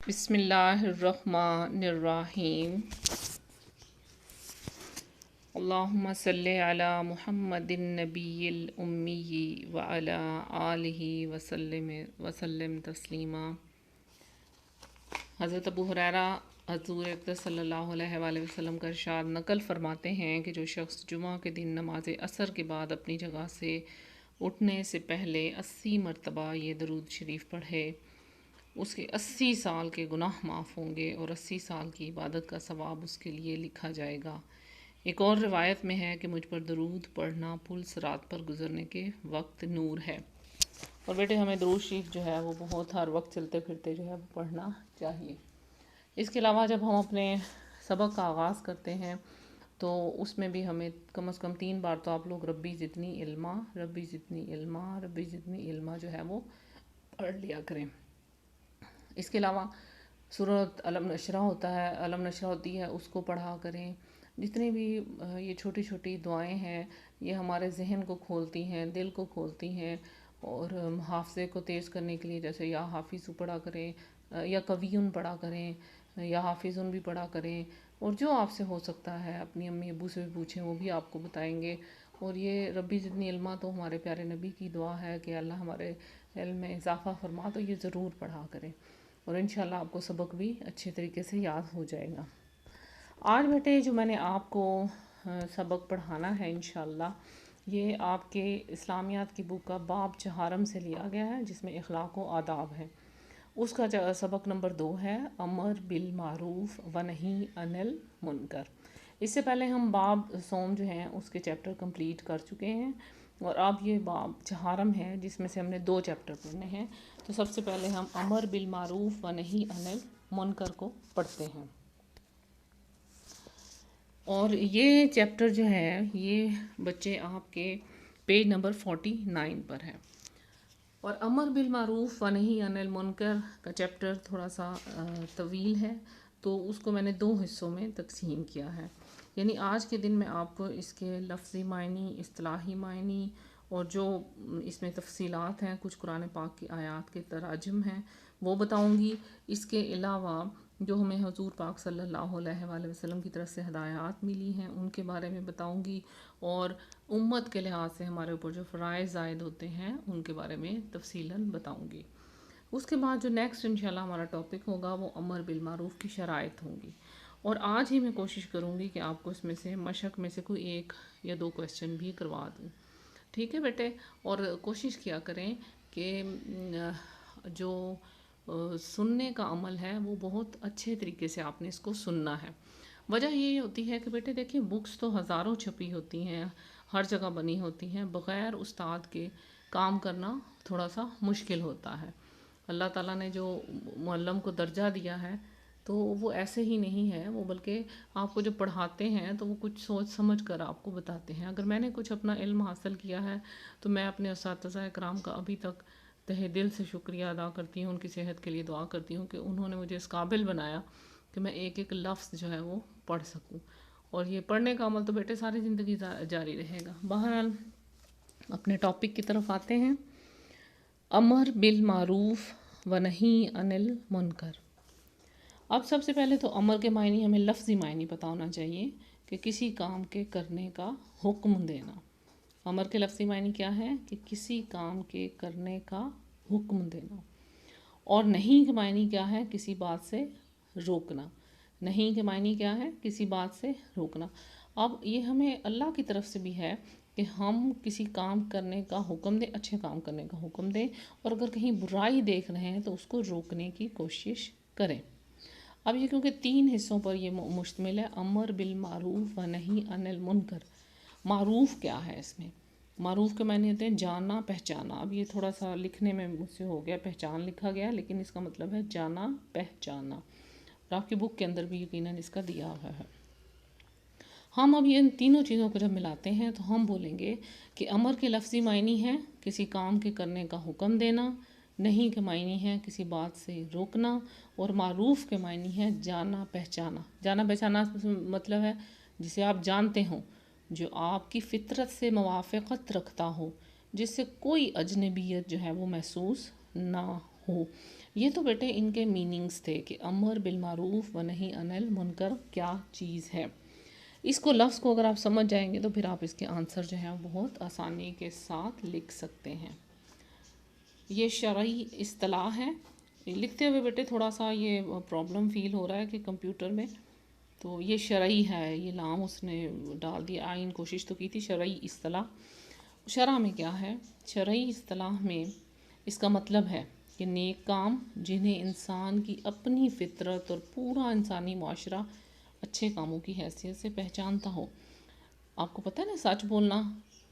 بسم اللہ الرحمن الرحیم۔ اللہم صلی علی محمد النبی الامی وعلی آلہ وسلم تسلیما۔ حضرت ابو ہریرہ حضور اقدس صلی اللہ علیہ وآلہ وسلم کا ارشاد نقل فرماتے ہیں کہ جو شخص جمعہ کے دن نماز عصر کے بعد اپنی جگہ سے اٹھنے سے پہلے 80 مرتبہ یہ درود شریف پڑھے، اس کے 80 سال کے گناہ معاف ہوں گے اور 80 سال کی عبادت کا ثواب اس کے لیے لکھا جائے گا۔ ایک اور روایت میں ہے کہ مجھ پر درود پڑھنا پل صراط پر گزرنے کے وقت نور ہے۔ اور بیٹے ہمیں درود شریف جو ہے وہ بہت ہر وقت چلتے پھرتے جو ہے وہ پڑھنا چاہیے۔ اس کے علاوہ جب ہم اپنے سبق کا آغاز کرتے ہیں تو اس میں بھی ہمیں کم از کم 3 بار تو آپ لوگ ربی زدنی علما، ربی زدنی علما، ربی زدنی علما جو ہے وہ پڑھ لیا کریں۔ اس کے علاوہ سورۃ علم نشرہ ہوتا ہے، علم نشرہ ہوتی ہے، اس کو پڑھا کریں۔ جتنی بھی یہ چھوٹی چھوٹی دعائیں ہیں یہ ہمارے ذہن کو کھولتی ہیں، دل کو کھولتی ہیں، اور حافظے کو تیز کرنے کے لیے جیسے یا حافظ پڑھا کریں یا قویون پڑھا کریں یا حافظن بھی پڑھا کریں، اور جو آپ سے ہو سکتا ہے اپنی امی ابو سے بھی پوچھیں، وہ بھی آپ کو بتائیں گے۔ اور یہ ربی زدنی علما تو ہمارے پیارے نبی کی دعا ہے کہ اللہ ہمارے علم میں اضافہ فرما، تو یہ ضرور پڑھا کریں اور انشاءاللہ آپ کو سبق بھی اچھے طریقے سے یاد ہو جائے گا۔ آج بیٹے جو میں نے آپ کو سبق پڑھانا ہے انشاءاللہ، یہ آپ کے اسلامیات کی بک کا باب چہارم سے لیا گیا ہے جس میں اخلاق و آداب ہے۔ اس کا سبق نمبر 2 ہے امر بالمعروف و نہی عن المنکر۔ اس سے پہلے ہم باب صوم جو ہیں اس کے چیپٹر کمپلیٹ کر چکے ہیں، اور اب یہ باب چہارم ہے جس میں سے ہم نے 2 چیپٹر پڑھنے ہیں۔ تو سب سے پہلے ہم امر بالمعروف و نہی عن المنکر کو پڑھتے ہیں، اور یہ چیپٹر جو ہے یہ بچے آپ کے پیج نمبر 49 پر ہے۔ اور امر بالمعروف و نہی عن المنکر کا چیپٹر تھوڑا سا طویل ہے، تو اس کو میں نے 2 حصوں میں تقسیم کیا ہے۔ یعنی آج کے دن میں آپ کو اس کے لفظی معنی، اصطلاحی معنی، اور جو اس میں تفصیلات ہیں، کچھ قرآن پاک کی آیات کے تراجم ہیں وہ بتاؤں گی۔ اس کے علاوہ جو ہمیں حضور پاک صلی اللہ علیہ وآلہ وسلم کی طرف سے ہدایات ملی ہیں ان کے بارے میں بتاؤں گی، اور امت کے لحاظ سے ہمارے اوپر جو فرائض عائد ہوتے ہیں ان کے بارے میں تفصیلاً بتاؤں گی۔ اس کے بعد جو نیکسٹ انشاءاللہ ہمارا ٹاپک ہوگا وہ امر بالمعروف کی شرائط ہوں گی، اور آج ہی میں کوشش کروں گی کہ آپ کو اس میں سے مشق میں سے کوئی 1 یا 2 کویسچن بھی کروا دوں، ٹھیک ہے بیٹے؟ اور کوشش کیا کریں کہ جو سننے کا عمل ہے وہ بہت اچھے طریقے سے آپ نے اس کو سننا ہے۔ وجہ یہ ہوتی ہے کہ بیٹے دیکھیں بکس تو ہزاروں چھپی ہوتی ہیں، ہر جگہ بنی ہوتی ہیں، بغیر استاد کے کام کرنا تھوڑا سا مشکل ہوتا ہے۔ اللہ تعالیٰ نے جو معلم کو درجہ دیا ہے تو وہ ایسے ہی نہیں ہے، وہ بلکہ آپ کو جو پڑھاتے ہیں تو وہ کچھ سوچ سمجھ کر آپ کو بتاتے ہیں۔ اگر میں نے کچھ اپنا علم حاصل کیا ہے تو میں اپنے اساتذہ کرام کا ابھی تک تہ دل سے شکریہ ادا کرتی ہوں، ان کی صحت کے لیے دعا کرتی ہوں کہ انہوں نے مجھے اس قابل بنایا کہ میں ایک ایک لفظ جو ہے وہ پڑھ سکوں، اور یہ پڑھنے کا عمل تو بیٹے ساری زندگی جاری رہے گا۔ بہرحال اپنے ٹاپک کی طرف آتے ہیں، امر بالمعروف و نہی عن المنکر۔ اب سب سے پہلے تو امر کے معنی ہمیں لفظی معنی پتہ ہونا چاہیے کہ کسی کام کے کرنے کا حکم دینا۔ امر کے لفظی معنی کیا ہے کہ کسی کام کے کرنے کا حکم دینا، اور نہیں کے معنی کیا ہے کسی بات سے روکنا۔ نہیں کے معنی کیا ہے کسی بات سے روکنا۔ اب یہ ہمیں اللہ کی طرف سے بھی ہے کہ ہم کسی کام کرنے کا حکم دیں، اچھے کام کرنے کا حکم دیں، اور اگر کہیں برائی دیکھ رہے ہیں تو اس کو روکنے کی کوشش کریں۔ اب یہ کیونکہ 3 حصوں پر یہ مشتمل ہے، امر بالمعروف و نہی عن المنکر۔ معروف کیا ہے؟ اس میں معروف کے معنی ہوتے ہیں جانا پہچانا۔ اب یہ تھوڑا سا لکھنے میں مجھ سے ہو گیا، پہچان لکھا گیا، لیکن اس کا مطلب ہے جانا پہچانا، اور آپ کی بک کے اندر بھی یقیناً اس کا دیا ہوا ہے۔ ہم اب ان تینوں چیزوں کو جب ملاتے ہیں تو ہم بولیں گے کہ امر کے لفظی معنی ہے کسی کام کے کرنے کا حکم دینا، نہیں کے معنی ہے کسی بات سے روکنا، اور معروف کے معنی ہے جانا پہچانا۔ جانا پہچانا مطلب ہے جسے آپ جانتے ہوں، جو آپ کی فطرت سے موافقت رکھتا ہو، جس سے کوئی اجنبیت جو ہے وہ محسوس نہ ہو۔ یہ تو بیٹے ان کے میننگز تھے کہ امر بالمعروف و نہی عن المنکر کیا چیز ہے. اس کو لفظ کو اگر آپ سمجھ جائیں گے تو پھر آپ اس کے آنسر جو ہیں بہت آسانی کے ساتھ لکھ سکتے ہیں. یہ شرعی اصطلاح ہے. لکھتے ہوئے بیٹے تھوڑا سا یہ پرابلم فیل ہو رہا ہے کہ کمپیوٹر میں، تو یہ شرعی ہے، یہ لام اس نے ڈال دیا. آئین کوشش تو کی تھی شرعی اصطلاح. شرع میں کیا ہے؟ شرعی اصطلاح میں اس کا مطلب ہے کہ نیک کام جنہیں انسان کی اپنی فطرت اور پورا انسانی معاشرہ اچھے کاموں کی حیثیت سے پہچانتا ہو. آپ کو پتہ ہے نا سچ بولنا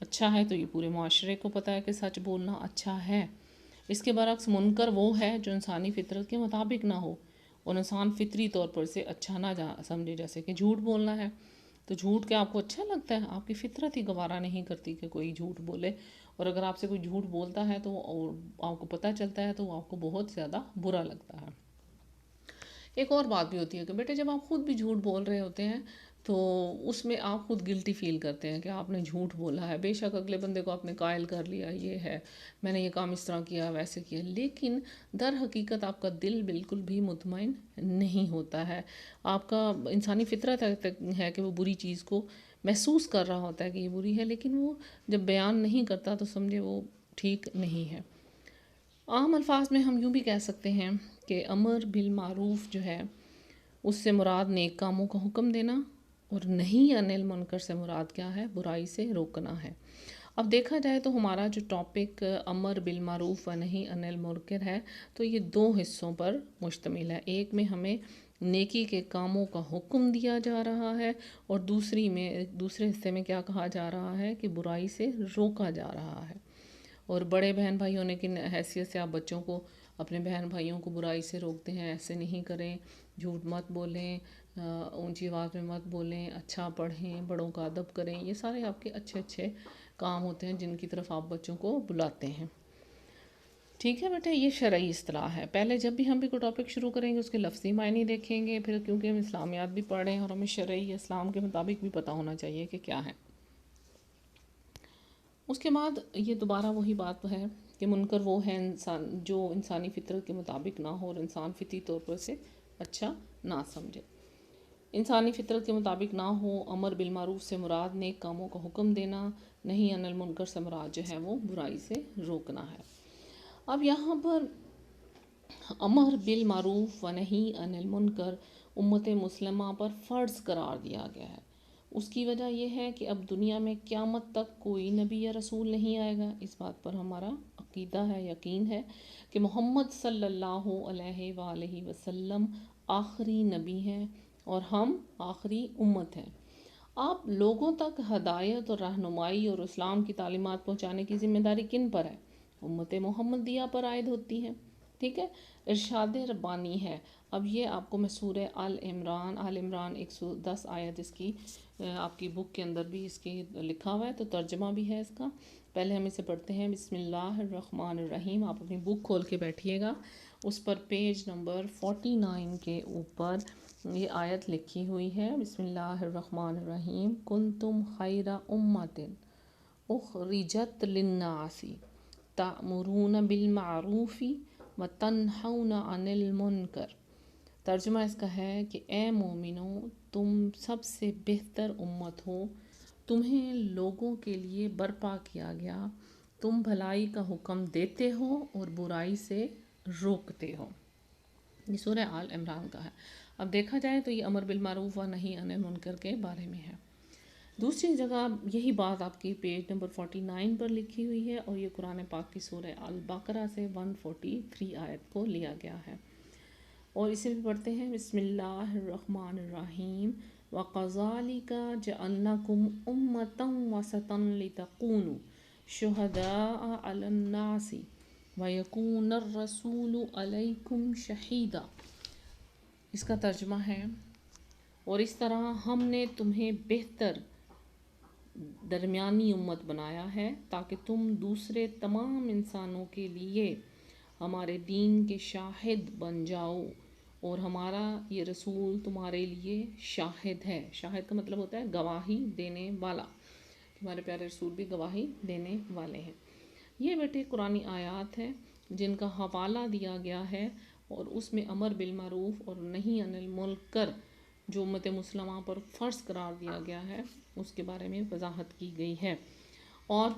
اچھا ہے، تو یہ پورے معاشرے کو پتہ ہے کہ سچ بولنا اچھا ہے. اس کے برعکس منکر وہ ہے جو انسانی فطرت کے مطابق نہ ہو اور انسان فطری طور پر سے اچھا نہ سمجھے. جیسے کہ جھوٹ بولنا ہے، تو جھوٹ کیا آپ کو اچھا لگتا ہے؟ آپ کی فطرت ہی گوارا نہیں کرتی کہ کوئی جھوٹ بولے. اور اگر آپ سے کوئی جھوٹ بولتا ہے تو اور آپ کو پتہ چلتا ہے تو وہ آپ کو بہت زیادہ برا لگتا ہے. ایک اور بات بھی ہوتی ہے کہ بیٹے جب آپ خود بھی جھوٹ بول رہے ہوتے ہیں تو اس میں آپ خود گلٹی فیل کرتے ہیں کہ آپ نے جھوٹ بولا ہے. بے شک اگلے بندے کو آپ نے قائل کر لیا، یہ ہے میں نے یہ کام اس طرح کیا ویسے کیا، لیکن در حقیقت آپ کا دل بالکل بھی مطمئن نہیں ہوتا ہے. آپ کا انسانی فطرت ہے کہ وہ بری چیز کو محسوس کر رہا ہوتا ہے کہ یہ بری ہے، لیکن وہ جب بیان نہیں کرتا تو سمجھے وہ ٹھیک نہیں ہے. عام الفاظ میں ہم یوں بھی کہہ سکتے ہیں کہ امر بالمعروف جو ہے اس سے مراد نیک کاموں کا حکم دینا، اور نہیں عن المنکر سے مراد کیا ہے؟ برائی سے روکنا ہے. اب دیکھا جائے تو ہمارا جو ٹاپک امر بالمعروف و نہی عن المنکر ہے تو یہ 2 حصوں پر مشتمل ہے. ایک میں ہمیں نیکی کے کاموں کا حکم دیا جا رہا ہے، اور دوسرے حصے میں کیا کہا جا رہا ہے کہ برائی سے روکا جا رہا ہے. اور بڑے بہن بھائی ہونے کی حیثیت سے آپ بچوں کو، اپنے بہن بھائیوں کو برائی سے روکتے ہیں. ایسے نہیں کریں، جھوٹ مت بولیں، اونچی آواز میں مت بولیں، اچھا پڑھیں، بڑوں کا ادب کریں. یہ سارے آپ کے اچھے کام ہوتے ہیں جن کی طرف آپ بچوں کو بلاتے ہیں. ٹھیک ہے بیٹے، یہ شرعی اصطلاح ہے. پہلے جب بھی ہم بھی کوئی ٹاپک شروع کریں گے اس کے لفظی معنی دیکھیں گے، پھر کیونکہ ہم اسلامیات بھی پڑھ رہے ہیں اور ہمیں شرعی اسلام کے مطابق بھی پتہ ہونا چاہیے کہ کیا ہے. اس کے بعد یہ دوبارہ وہی بات ہے کہ منکر وہ ہے انسان جو انسانی فطرت کے مطابق نہ ہو اور انسان فطری طور پر سے اچھا نہ سمجھے. انسانی فطرت کے مطابق نہ ہو. امر بالمعروف سے مراد نیک کاموں کا حکم دینا، نہیں عن المنکر سے مراد جو ہے وہ برائی سے روکنا ہے. اب یہاں پر امر بالمعروف و نہی عن المنکر امت مسلمہ پر فرض قرار دیا گیا ہے. اس کی وجہ یہ ہے کہ اب دنیا میں قیامت تک کوئی نبی یا رسول نہیں آئے گا. اس بات پر ہمارا عقیدہ ہے، یقین ہے کہ محمد صلی اللہ علیہ وآلہ وسلم آخری نبی ہیں اور ہم آخری امت ہیں. آپ لوگوں تک ہدایت اور رہنمائی اور اسلام کی تعلیمات پہنچانے کی ذمہ داری کن پر ہے؟ امت محمدیہ پر عائد ہوتی ہے. ٹھیک ہے، ارشاد ربانی ہے. اب یہ آپ کو میں سورہ آل عمران 110 آیت اس کی آپ کی بک کے اندر بھی اس کی لکھا ہوا ہے، تو ترجمہ بھی ہے اس کا. پہلے ہم اسے پڑھتے ہیں. بسم اللہ الرحمن الرحیم. آپ اپنی بک کھول کے بیٹھیے گا، اس پر پیج نمبر 49 کے اوپر یہ آیت لکھی ہوئی ہے. بسم اللہ الرحمن الرحیم. کنتم خیر امۃ اخرجت للناس تأمرون بالمعروف وتنہون عن المنکر. ترجمہ اس کا ہے کہ اے مومنوں، تم سب سے بہتر امت ہو، تمہیں لوگوں کے لیے برپا کیا گیا، تم بھلائی کا حکم دیتے ہو اور برائی سے روکتے ہو. یہ سورہ آل عمران کا ہے. اب دیکھا جائے تو یہ امر بالمعروف و نہی عن المنکر کے بارے میں ہے. دوسری جگہ یہی بات آپ کی پیج نمبر 49 پر لکھی ہوئی ہے، اور یہ قرآن پاک کی سورہ البقرہ سے 143 آیت کو لیا گیا ہے. اور اسے بھی پڑھتے ہیں. بسم اللہ الرحمن الرحیم. وَقَذَلِكَ جَعَلْنَاكُمْ أُمَّةً وَسَطًا لِتَكُونُوا شُهَدَاءَ عَلَى النَّاسِ وَيَكُونَ الرَّسُولُ عَلَيْكُمْ شَهِيدًا. اس کا ترجمہ ہے، اور اس طرح ہم نے تمہیں بہتر درمیانی امت بنایا ہے تاکہ تم دوسرے تمام انسانوں کے لیے ہمارے دین کے شاہد بن جاؤ، اور ہمارا یہ رسول تمہارے لیے شاہد ہے. شاہد کا مطلب ہوتا ہے گواہی دینے والا. ہمارے پیارے رسول بھی گواہی دینے والے ہیں. یہ بیٹے قرآنی آیات ہیں جن کا حوالہ دیا گیا ہے اور اس میں امر بالمعروف اور نہی عن المنکر جو امت مسلمہ پر فرض قرار دیا گیا ہے اس کے بارے میں وضاحت کی گئی ہے. اور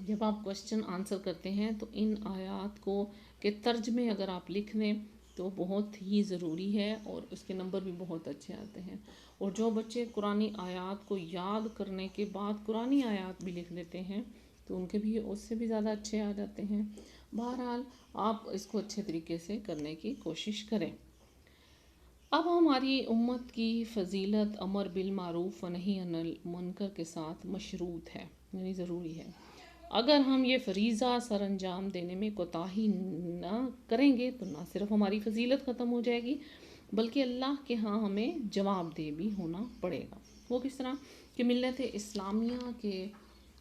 جب آپ کوشچن آنسر کرتے ہیں تو ان آیات کو کے ترجمے اگر آپ لکھ لیں تو بہت ہی ضروری ہے اور اس کے نمبر بھی بہت اچھے آتے ہیں. اور جو بچے قرآن آیات کو یاد کرنے کے بعد قرآن آیات بھی لکھ لیتے ہیں تو ان کے بھی اس سے بھی زیادہ اچھے آ جاتے ہیں. بہرحال آپ اس کو اچھے طریقے سے کرنے کی کوشش کریں. اب ہماری امت کی فضیلت امر بالمعروف و نہی عن المنکر کے ساتھ مشروط ہے، یعنی ضروری ہے. اگر ہم یہ فریضہ سر انجام دینے میں کوتاہی نہ کریں گے تو نہ صرف ہماری فضیلت ختم ہو جائے گی بلکہ اللہ کے ہاں ہمیں جواب دہ بھی ہونا پڑے گا. وہ کس طرح کہ ملت اسلامیہ کے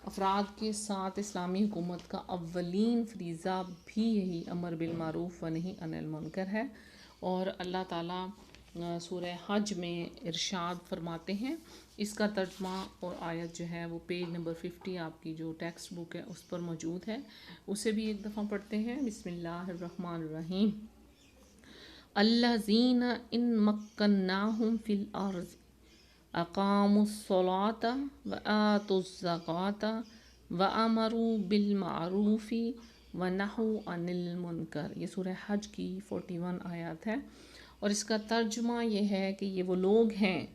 افراد کے ساتھ اسلامی حکومت کا اولین فریضہ بھی یہی امر بالمعروف و نہی عن المنکر ہے. اور اللہ تعالیٰ سورہ حج میں ارشاد فرماتے ہیں، اس کا ترجمہ اور آیت جو ہے وہ پیج نمبر 50 آپ کی جو ٹیکسٹ بک ہے اس پر موجود ہے، اسے بھی ایک دفعہ پڑھتے ہیں. بسم اللہ الرحمن الرحیم. الذین ان مکناہم فی الارض اقاموا الصلاة وآتوا الزکاة وامروا بالمعروف ونہوا عن المنکر. یہ سورہ حج کی 41 آیات ہے اور اس کا ترجمہ یہ ہے کہ یہ وہ لوگ ہیں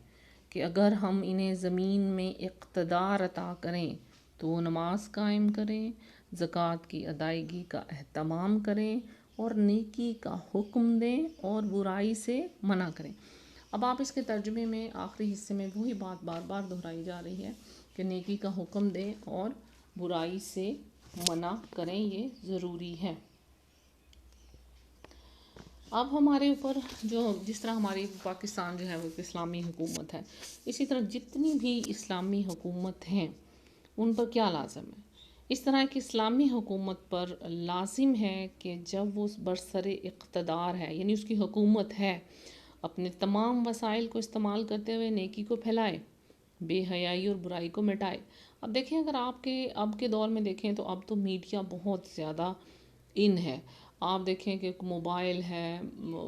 کہ اگر ہم انہیں زمین میں اقتدار عطا کریں تو وہ نماز قائم کریں، زکوٰۃ کی ادائیگی کا اہتمام کریں اور نیکی کا حکم دیں اور برائی سے منع کریں. اب آپ اس کے ترجمے میں آخری حصے میں وہی بات بار بار دہرائی جا رہی ہے کہ نیکی کا حکم دیں اور برائی سے منع کریں، یہ ضروری ہے. اب ہمارے اوپر جس طرح ہماری پاکستان جو ہے وہ ایک اسلامی حکومت ہے، اسی طرح جتنی بھی اسلامی حکومت ہیں ان پر کیا لازم ہے؟ اس طرح ایک اسلامی حکومت پر لازم ہے کہ جب وہ برسر اقتدار ہے، یعنی اس کی حکومت ہے، اپنے تمام وسائل کو استعمال کرتے ہوئے نیکی کو پھیلائے، بے حیائی اور برائی کو مٹائے. اب دیکھیں اگر اب کے دور میں دیکھیں تو اب تو میڈیا بہت زیادہ ان ہے. آپ دیکھیں کہ موبائل ہے،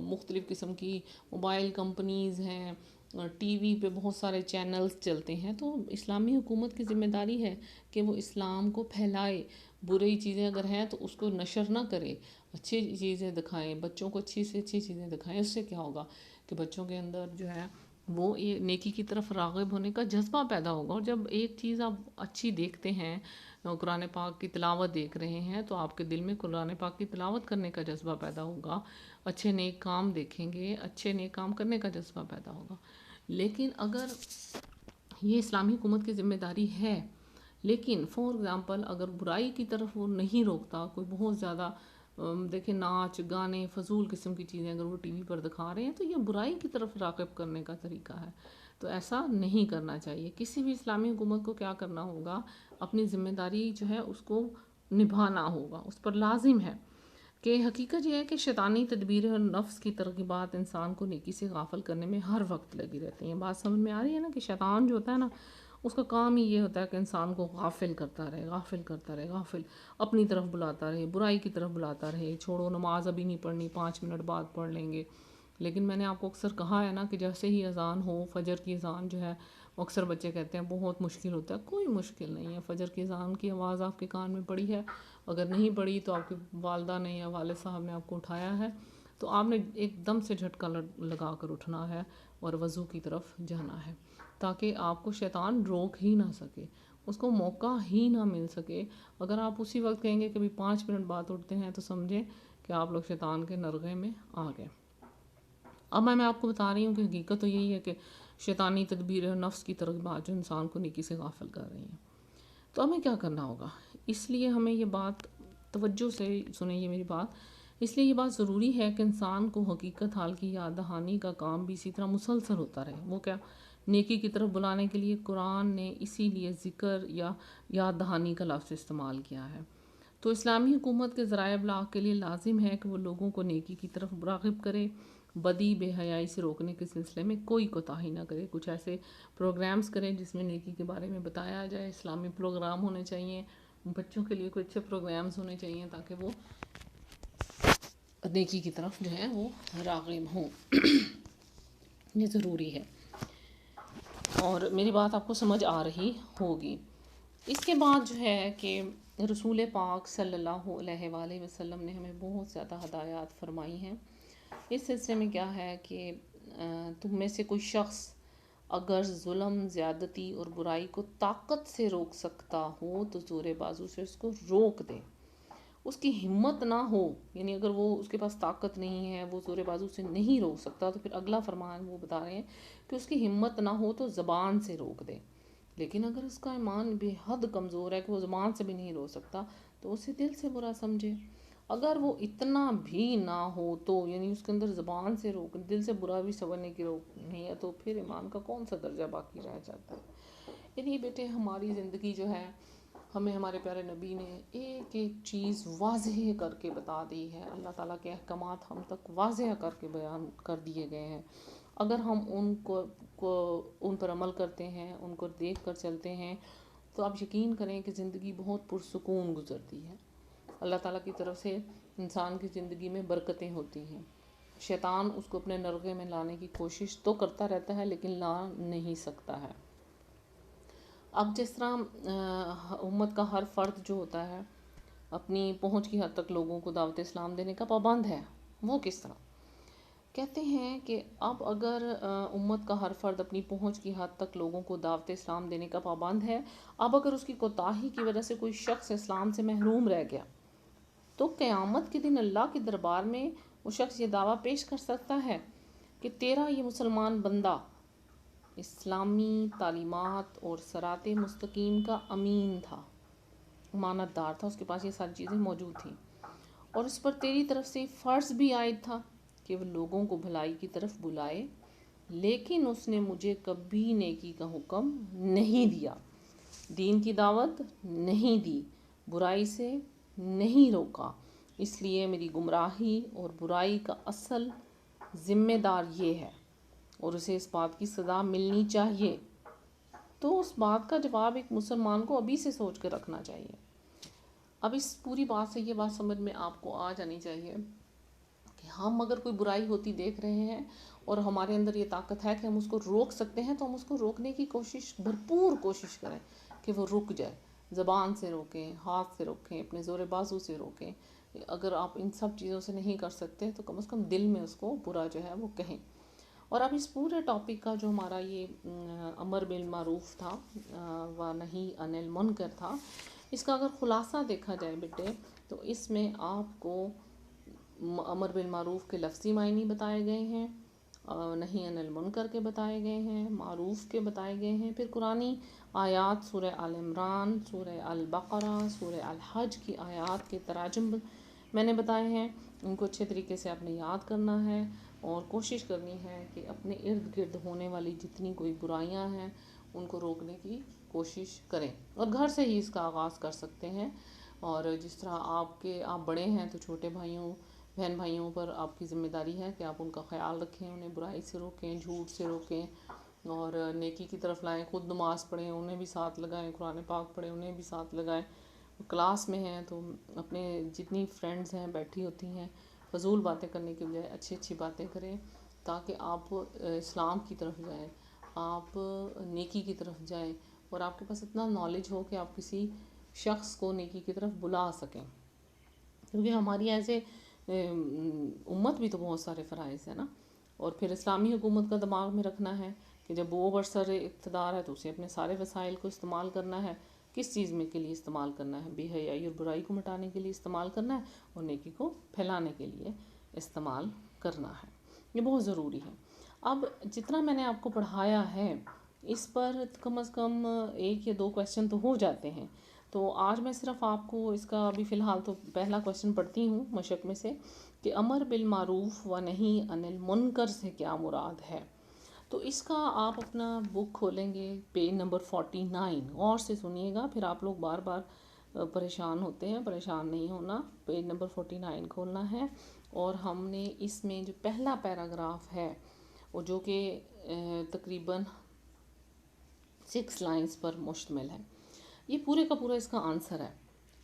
مختلف قسم کی موبائل کمپنیز ہیں، ٹی وی پہ بہت سارے چینلز چلتے ہیں. تو اسلامی حکومت کی ذمہ داری ہے کہ وہ اسلام کو پھیلائے، بری چیزیں اگر ہیں تو اس کو نشر نہ کرے، اچھی چیزیں دکھائیں، بچوں کو اچھی سے اچھی چیزیں دکھائیں. اس سے کیا ہوگا کہ بچوں کے اندر جو ہے وہ یہ نیکی کی طرف راغب ہونے کا جذبہ پیدا ہوگا. اور جب ایک چیز آپ اچھی دیکھتے ہیں، قرآن پاک کی تلاوت دیکھ رہے ہیں تو آپ کے دل میں قرآن پاک کی تلاوت کرنے کا جذبہ پیدا ہوگا، اچھے نیک کام دیکھیں گے، اچھے نیک کام کرنے کا جذبہ پیدا ہوگا. لیکن اگر یہ اسلامی حکومت کی ذمہ داری ہے لیکن فار ایگزامپل اگر برائی کی طرف وہ نہیں روکتا، کوئی بہت زیادہ دیکھیں ناچ گانے فضول قسم کی چیزیں اگر وہ ٹی وی پر دکھا رہے ہیں تو یہ برائی کی طرف راغب کرنے کا طریقہ ہے. تو ایسا نہیں کرنا چاہیے. کسی بھی اسلامی حکومت کو کیا کرنا ہوگا، اپنی ذمہ داری جو ہے اس کو نبھانا ہوگا، اس پر لازم ہے. کہ حقیقت یہ ہے کہ شیطانی تدبیر اور نفس کی ترغیبات انسان کو نیکی سے غافل کرنے میں ہر وقت لگی رہتی ہیں. بات سمجھ میں آ رہی ہے نا کہ شیطان جو ہوتا ہے نا اس کا کام ہی یہ ہوتا ہے کہ انسان کو غافل کرتا رہے، غافل اپنی طرف بلاتا رہے، برائی کی طرف بلاتا رہے. چھوڑو نماز ابھی نہیں پڑھنی، 5 منٹ بعد پڑھ لیں گے. لیکن میں نے آپ کو اکثر کہا ہے نا کہ جیسے ہی اذان ہو، فجر کی اذان جو ہے اکثر بچے کہتے ہیں بہت مشکل ہوتا ہے. کوئی مشکل نہیں ہے. فجر کی اذان کی آواز آپ کے کان میں پڑی ہے، اگر نہیں پڑی تو آپ کی والدہ نے یا والد صاحب نے آپ کو اٹھایا ہے تو آپ نے ایک دم سے جھٹکا لگا کر اٹھنا ہے اور وضو کی طرف جانا ہے تاکہ آپ کو شیطان روک ہی نہ سکے، اس کو موقع ہی نہ مل سکے. اگر آپ اسی وقت کہیں گے کہ بھی 5 منٹ بعد اٹھتے ہیں تو سمجھیں کہ آپ لوگ شیطان کے نرغے میں آ گئے. اب میں آپ کو بتا رہی ہوں کہ حقیقت تو یہی ہے کہ شیطانی تدبیر نفس کی ترغیبات جو انسان کو نیکی سے غافل کر رہی ہیں. تو ہمیں کیا کرنا ہوگا؟ اس لیے ہمیں یہ بات توجہ سے سنیں، یہ میری بات، اس لیے یہ بات ضروری ہے کہ انسان کو حقیقت حال کی یاد دہانی کا کام بھی اسی طرح مسلسل ہوتا رہے. وہ کیا؟ نیکی کی طرف بلانے کے لیے قرآن نے اسی لیے ذکر یا یاد دہانی کا لفظ استعمال کیا ہے. تو اسلامی حکومت کے ذرائع ابلاغ کے لیے لازم ہے کہ وہ لوگوں کو نیکی کی طرف راغب کرے، بدی بے حیائی سے روکنے کے سلسلے میں کوئی کوتاہی نہ کرے. کچھ ایسے پروگرامز کریں جس میں نیکی کے بارے میں بتایا جائے. اسلامی پروگرام ہونے چاہیے، بچوں کے لیے کوئی اچھے پروگرامز ہونے چاہیے تاکہ وہ نیکی کی طرف جو ہے وہ راغب ہوں. یہ ضروری ہے، اور میری بات آپ کو سمجھ آ رہی ہوگی. اس کے بعد جو ہے کہ رسول پاک صلی اللہ علیہ وآلہ وسلم نے ہمیں بہت زیادہ ہدایات فرمائی ہیں. اس سلسلے میں کیا ہے کہ تم میں سے کوئی شخص اگر ظلم، زیادتی اور برائی کو طاقت سے روک سکتا ہو تو زور بازو سے اس کو روک دے. اس کی ہمت نہ ہو، یعنی اگر وہ اس کے پاس طاقت نہیں ہے، وہ زور بازو سے نہیں روک سکتا، تو پھر اگلا فرمان وہ بتا رہے ہیں کہ اس کی ہمت نہ ہو تو زبان سے روک دے. لیکن اگر اس کا ایمان بے حد کمزور ہے کہ وہ زبان سے بھی نہیں روک سکتا، تو اسے دل سے برا سمجھے. اگر وہ اتنا بھی نہ ہو تو، یعنی اس کے اندر زبان سے روک، دل سے برا بھی سمجھنے کی روک نہیں ہے، تو پھر ایمان کا کون سا درجہ باقی رہ جاتا ہے. یعنی بیٹے ہماری زندگی جو ہے، ہمیں ہمارے پیارے نبی نے ایک ایک چیز واضح کر کے بتا دی ہے. اللہ تعالیٰ کے احکامات ہم تک واضح کر کے بیان کر دیے گئے ہیں. اگر ہم ان پر عمل کرتے ہیں، ان کو دیکھ کر چلتے ہیں، تو آپ یقین کریں کہ زندگی بہت پرسکون گزرتی ہے. اللہ تعالیٰ کی طرف سے انسان کی زندگی میں برکتیں ہوتی ہیں. شیطان اس کو اپنے نرغے میں لانے کی کوشش تو کرتا رہتا ہے، لیکن لا نہیں سکتا ہے. اب جس طرح امت کا ہر فرد جو ہوتا ہے اپنی پہنچ کی حد تک لوگوں کو دعوت اسلام دینے کا پابند ہے. وہ کس طرح؟ کہتے ہیں کہ اب اگر امت کا ہر فرد اپنی پہنچ کی حد تک لوگوں کو دعوت اسلام دینے کا پابند ہے، اب اگر اس کی کوتاہی کی وجہ سے کوئی شخص اسلام سے محروم رہ گیا، تو قیامت کے دن اللہ کے دربار میں وہ شخص یہ دعویٰ پیش کر سکتا ہے کہ تیرا یہ مسلمان بندہ اسلامی تعلیمات اور صراط مستقیم کا امین تھا، امانت دار تھا، اس کے پاس یہ ساری چیزیں موجود تھیں، اور اس پر تیری طرف سے فرض بھی عائد تھا کہ وہ لوگوں کو بھلائی کی طرف بلائے، لیکن اس نے مجھے کبھی نیکی کا حکم نہیں دیا، دین کی دعوت نہیں دی، برائی سے نہیں روکا. اس لیے میری گمراہی اور برائی کا اصل ذمہ دار یہ ہے، اور اسے اس بات کی سزا ملنی چاہیے. تو اس بات کا جواب ایک مسلمان کو ابھی سے سوچ کر رکھنا چاہیے. اب اس پوری بات سے یہ بات سمجھ میں آپ کو آ جانی چاہیے کہ ہم اگر کوئی برائی ہوتی دیکھ رہے ہیں اور ہمارے اندر یہ طاقت ہے کہ ہم اس کو روک سکتے ہیں، تو ہم اس کو روکنے کی کوشش، بھرپور کوشش کریں کہ وہ رک جائے. زبان سے روکیں، ہاتھ سے روکیں، اپنے زور بازو سے روکیں. اگر آپ ان سب چیزوں سے نہیں کر سکتے تو کم از کم دل میں اس کو برا جو ہے وہ کہیں. اور اب اس پورے ٹاپک کا جو ہمارا یہ امر بالمعروف تھا و نہی عن المنکر تھا، اس کا اگر خلاصہ دیکھا جائے بیٹے، تو اس میں آپ کو امر بالمعروف کے لفظی معنی بتائے گئے ہیں، نہی عن المنکر کے بتائے گئے ہیں، معروف کے بتائے گئے ہیں. پھر قرآنی آیات، سورہ آل عمران، سورہ البقرہ، سورہ الحج کی آیات کے تراجم میں نے بتائے ہیں. ان کو اچھے طریقے سے آپ نے یاد کرنا ہے، اور کوشش کرنی ہے کہ اپنے ارد گرد ہونے والی جتنی کوئی برائیاں ہیں ان کو روکنے کی کوشش کریں. اور گھر سے ہی اس کا آغاز کر سکتے ہیں. اور جس طرح آپ بڑے ہیں تو چھوٹے بھائیوں، بہن بھائیوں پر آپ کی ذمہ داری ہے کہ آپ ان کا خیال رکھیں، انہیں برائی سے روکیں، جھوٹ سے روکیں، اور نیکی کی طرف لائیں. خود نماز پڑھیں، انہیں بھی ساتھ لگائیں، قرآن پاک پڑھیں، انہیں بھی ساتھ لگائیں. کلاس میں ہیں تو اپنے جتنی فرینڈز ہیں بیٹھی ہوتی ہیں، فضول باتیں کرنے کے بجائے اچھی اچھی باتیں کریں، تاکہ آپ اسلام کی طرف جائیں، آپ نیکی کی طرف جائیں، اور آپ کے پاس اتنا نالج ہو کہ آپ کسی شخص کو نیکی کی طرف بلا سکیں. کیونکہ ہماری ایسے امت بھی تو بہت سارے فرائض ہیں نا. اور پھر اسلامی حکومت کا دماغ میں رکھنا ہے کہ جب وہ برسر اقتدار ہے تو اسے اپنے سارے وسائل کو استعمال کرنا ہے. کس چیز میں کے لیے استعمال کرنا ہے؟ بے حیائی اور برائی کو مٹانے کے لیے استعمال کرنا ہے، اور نیکی کو پھیلانے کے لیے استعمال کرنا ہے. یہ بہت ضروری ہے. اب جتنا میں نے آپ کو پڑھایا ہے اس پر کم از کم 1 یا 2 کویسچن تو ہو جاتے ہیں. تو آج میں صرف آپ کو اس کا ابھی فی الحال تو پہلا کویسچن پڑھتی ہوں مشق میں سے، کہ امر بالمعروف و نہی عن المنکر سے کیا مراد ہے. تو اس کا آپ اپنا بک کھولیں گے، پیج نمبر 49. غور سے سنیے گا، پھر آپ لوگ بار بار پریشان ہوتے ہیں. پریشان نہیں ہونا، پیج نمبر 49 کھولنا ہے. اور ہم نے اس میں جو پہلا پیراگراف ہے، وہ جو کہ تقریباً 6 لائنز پر مشتمل ہے، یہ پورے کا پورا اس کا آنسر ہے.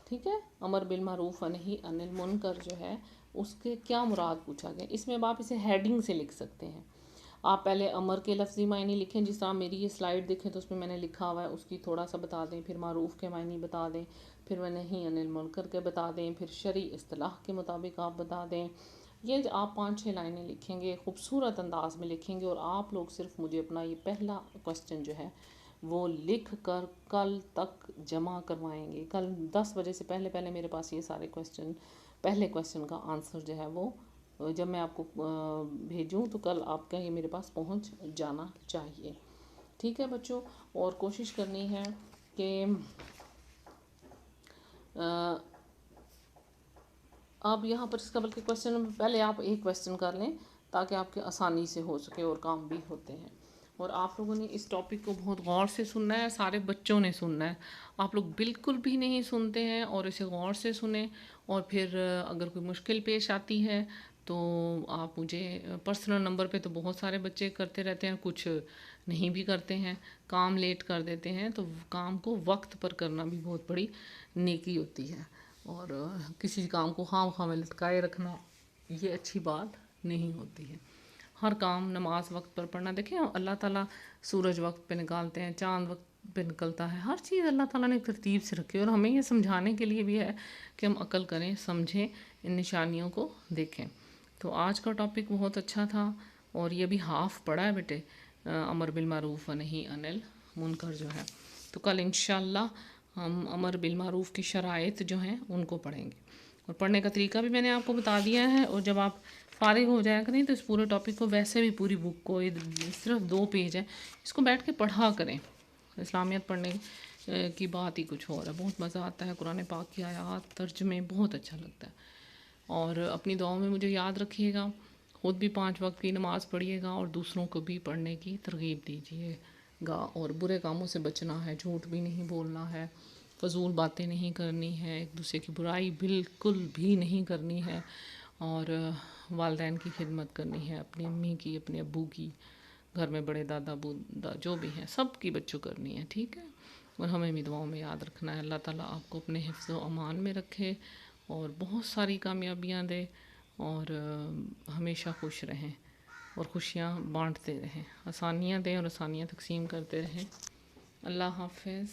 ٹھیک ہے، امر بالمعروف و نہی عن المنکر جو ہے اس کے کیا مراد پوچھا گیا. اس میں اب آپ اسے ہیڈنگ سے لکھ سکتے ہیں. آپ پہلے امر کے لفظی معنی لکھیں، جس طرح میری یہ سلائیڈ دیکھیں تو اس میں نے لکھا ہوا ہے، اس کی تھوڑا سا بتا دیں. پھر معروف کے معنی بتا دیں، پھر ونہی عن المنکر کے بتا دیں، پھر شرعی اصطلاح کے مطابق آپ بتا دیں. یہ آپ 5-6 لائنیں لکھیں گے، خوبصورت انداز میں لکھیں گے، اور آپ لوگ صرف مجھے اپنا یہ پہلا کوسچن جو ہے وہ لکھ کر کل تک جمع کروائیں گے. کل 10 بجے سے پہلے میرے پاس یہ سارے پہلے کوسچن کا آنسر جو ہے وہ جب میں آپ کو بھیجوں تو کل آپ کا یہ میرے پاس پہنچ جانا چاہیے. ٹھیک ہے بچوں، اور کوشش کرنی ہے کہ آپ یہاں پر اس کا بلکہ کوسچن پہلے آپ ایک کوسچن کر لیں تاکہ آپ کے آسانی سے ہو سکے، اور کام بھی ہوتے ہیں. اور آپ لوگوں نے اس ٹاپک کو بہت غور سے سننا ہے، سارے بچوں نے سننا ہے. آپ لوگ بالکل بھی نہیں سنتے ہیں اور اسے غور سے سنیں، اور پھر اگر کوئی مشکل پیش آتی ہے تو آپ مجھے پرسنل نمبر پہ، تو بہت سارے بچے کرتے رہتے ہیں، کچھ نہیں بھی کرتے ہیں، کام لیٹ کر دیتے ہیں. تو کام کو وقت پر کرنا بھی بہت بڑی نیکی ہوتی ہے، اور کسی کام کو خواہ میں لٹکائے رکھنا یہ اچھی بات نہیں ہوتی ہے. ہر کام نماز وقت پر پڑھنا. دیکھیں اللہ تعالیٰ سورج وقت پہ نکالتے ہیں، چاند وقت پہ نکلتا ہے، ہر چیز اللہ تعالیٰ نے ترتیب سے رکھی ہے، اور ہمیں یہ سمجھانے کے لیے بھی ہے کہ ہم عقل کریں، سمجھیں، ان نشانیوں کو دیکھیں. تو آج کا ٹاپک بہت اچھا تھا، اور یہ بھی ہاف پڑا ہے بیٹے، امر بالمعروف و نہی عن المنکر جو ہے. تو کل انشاءاللہ ہم امر بالمعروف کی شرائط جو ہیں ان کو پڑھیں گے، اور پڑھنے کا طریقہ بھی میں نے آپ کو بتا دیا ہے. اور جب آپ فارغ ہو جایا کریں تو اس پورے ٹاپک کو، ویسے بھی پوری بک کو صرف 2 پیج ہے، اس کو بیٹھ کے پڑھا کریں. اسلامیت پڑھنے کی بات ہی کچھ اور ہے، بہت مزہ آتا ہے. قرآن پاک کی آیات ترجمے بہت اچھا لگتا ہے. اور اپنی دعاؤں میں مجھے یاد رکھیے گا، خود بھی 5 وقت کی نماز پڑھیے گا، اور دوسروں کو بھی پڑھنے کی ترغیب دیجیے گا. اور برے کاموں سے بچنا ہے، جھوٹ بھی نہیں بولنا ہے، فضول باتیں نہیں کرنی ہے، ایک دوسرے کی برائی بالکل بھی نہیں کرنی ہے، اور والدین کی خدمت کرنی ہے، اپنی امی کی، اپنے ابو کی، گھر میں بڑے دادا بودا جو بھی ہیں سب کی بچوں کرنی ہے. ٹھیک ہے، اور ہمیں بھی دعاؤں میں یاد رکھنا ہے. اللہ تعالیٰ آپ کو اپنے حفظ و امان میں رکھے، اور بہت ساری کامیابیاں دے، اور ہمیشہ خوش رہیں، اور خوشیاں بانٹتے رہیں، آسانیاں دیں اور آسانیاں تقسیم کرتے رہیں. اللہ حافظ.